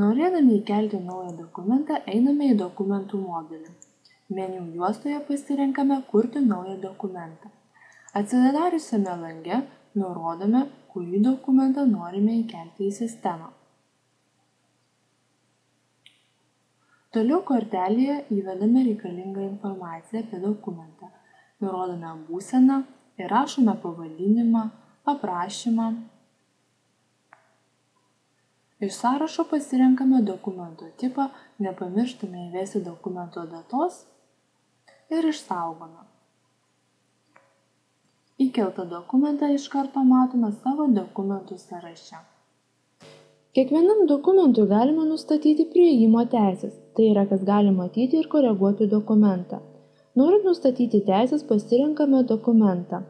Norėdami įkelti naują dokumentą, einame į dokumentų modulį. Meniu juostoje pasirenkame kurti naują dokumentą. Atsidariusiame lange nurodome, kurį dokumentą norime įkelti į sistemą. Toliau kortelėje įvedame reikalingą informaciją apie dokumentą. Nurodome būseną, įrašome pavadinimą, aprašymą. Iš sąrašo pasirenkame dokumento tipą, nepamirštame įvesti dokumento datos ir išsaugome. Įkeltą dokumentą iš karto matome savo dokumentų sąraše. Kiekvienam dokumentui galima nustatyti priėjimo teisės, tai yra, kas gali matyti ir koreguoti dokumentą. Norint nustatyti teisės, pasirenkame dokumentą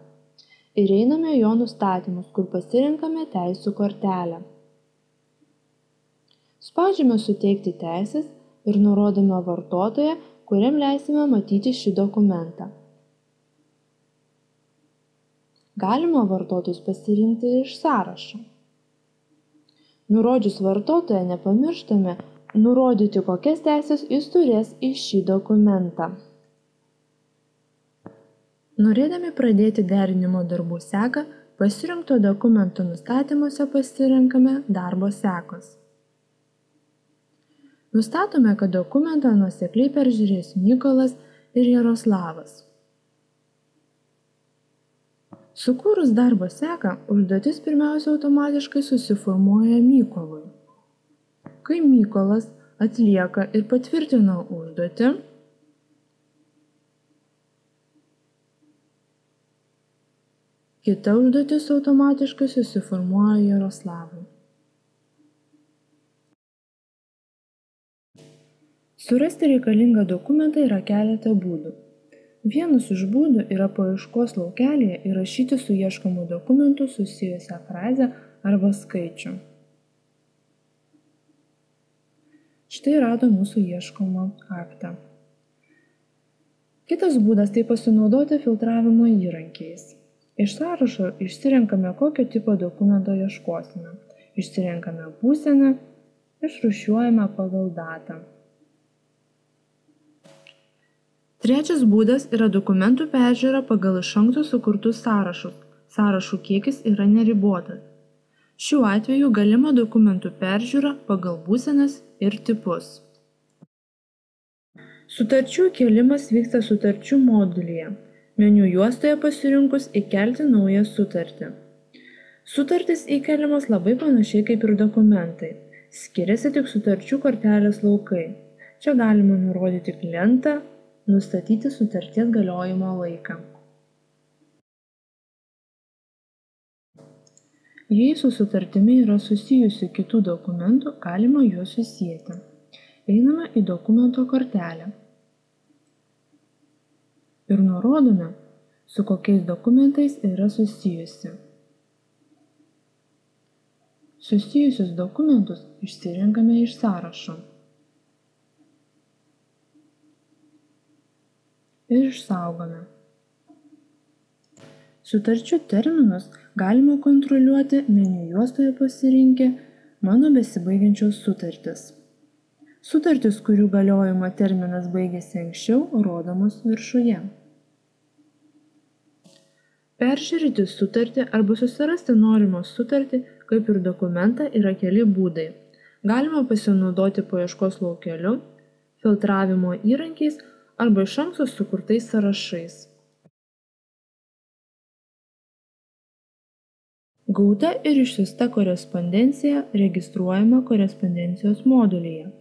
ir einame jo nustatymus, kur pasirenkame teisių kortelę. Spaudžiame suteikti teisės ir nurodome vartotoją, kuriam leisime matyti šį dokumentą. Galima vartotojus pasirinkti iš sąrašo. Nurodžius vartotoją nepamirštame nurodyti, kokias teisės jis turės į šį dokumentą. Norėdami pradėti derinimo darbų seką, pasirinkto dokumento nustatymuose pasirenkame darbo sekos. Nustatome, kad dokumentą nuosekliai peržiūrės Mykolas ir Jaroslavas. Sukūrus darbo seką, užduotis pirmiausia automatiškai susiformuoja Mykolui. Kai Mykolas atlieka ir patvirtina užduotį, kita užduotis automatiškai susiformuoja Jaroslavui. Surasti reikalingą dokumentą yra keletą būdų. Vienas iš būdų yra paieškos laukelėje įrašyti su ieškomu dokumentu susijusią frazę arba skaičių. Štai rado mūsų ieškomą aktą. Kitas būdas tai pasinaudoti filtravimo įrankiais. Iš sąrašo išsirenkame, kokio tipo dokumento ieškosime. Išsirenkame būseną, išrūšiuojame pagal datą. Trečias būdas yra dokumentų peržiūra pagal iš anksto sukurtus sąrašus. Sąrašų kiekis yra neribotas. Šiuo atveju galima dokumentų peržiūra pagal būsenas ir tipus. Sutarčių kėlimas vyksta sutarčių modulyje. Meniu juostoje pasirinkus įkelti naują sutartį. Sutartys įkeliamos labai panašiai kaip ir dokumentai. Skiriasi tik sutarčių kortelės laukai. Čia galima nurodyti klientą, nustatyti sutarties galiojimo laiką. Jei su sutartimi yra susijusių kitų dokumentų, galima juos susieti. Einame į dokumento kortelę ir nurodome, su kokiais dokumentais yra susijusi. Susijusius dokumentus išsirenkame iš sąrašo ir išsaugome. Sutarčių terminus galima kontroliuoti meniu juostoje pasirinkę Mano besibaigiančios sutartys. Sutartys, kurių galiojimo terminas baigėsi anksčiau, rodomos viršuje. Peržiūrėti sutartį arba susirasti norimą sutartį, kaip ir dokumentą, yra keli būdai. Galima pasinaudoti paieškos laukeliu, filtravimo įrankiais arba iš anksto sukurtais sąrašais. Gauta ir išsiųsta korespondencija registruojama korespondencijos modulyje.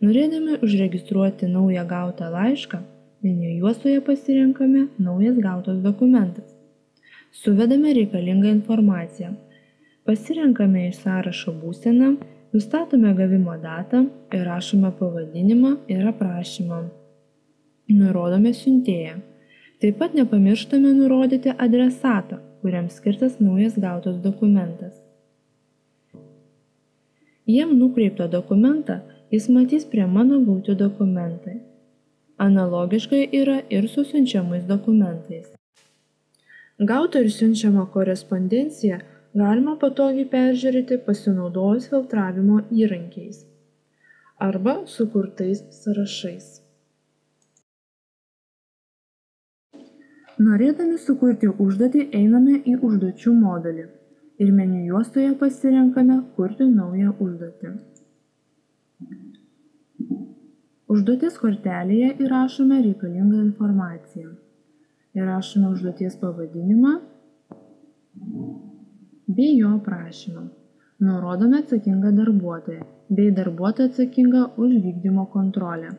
Norėdami užregistruoti naują gautą laišką, meniu juostoje pasirenkame Naujas gautas dokumentas. Suvedame reikalingą informaciją. Pasirenkame iš sąrašo būseną, nustatome gavimo datą, įrašome pavadinimą ir aprašymą. Nurodome siuntėją. Taip pat nepamirštame nurodyti adresatą, kuriam skirtas naujas gautas dokumentas. Jam nukreiptą dokumentą jis matys prie Mano gauti dokumentai. Analogiškai yra ir su siunčiamais dokumentais. Gautą ir siunčiamą korespondenciją galima patogiai peržiūrėti pasinaudojus filtravimo įrankiais. arba sukurtais sąrašais. Norėdami sukurti užduotį einame į užduočių modulį ir meniu juostoje pasirenkame kurti naują užduotį. Užduoties kortelėje įrašome reikalingą informaciją. Įrašome užduoties pavadinimą bei jo aprašymą. Nurodome atsakingą darbuotoją bei darbuotoją atsakingą už vykdymo kontrolę.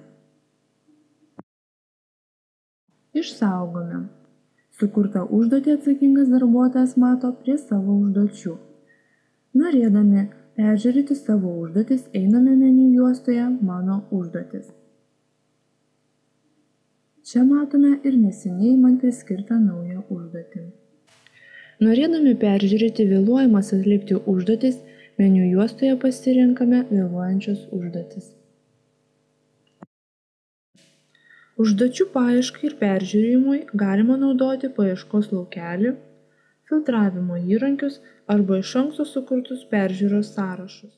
Išsaugome. Sukurtą užduotį atsakingas darbuotojas mato prie savo užduočių. Norėdami peržiūrėti savo užduotis, einame meniu juostoje Mano užduotis. Čia matome ir neseniai man priskirtą naują užduotį. Norėdami peržiūrėti vėluojamas atlikti užduotis, meniu juostoje pasirenkame Vėluojančios užduotis. Užduočių paieškai ir peržiūrėjimui galima naudoti paieškos laukelį, filtravimo įrankius arba iš anksto sukurtus peržiūros sąrašus.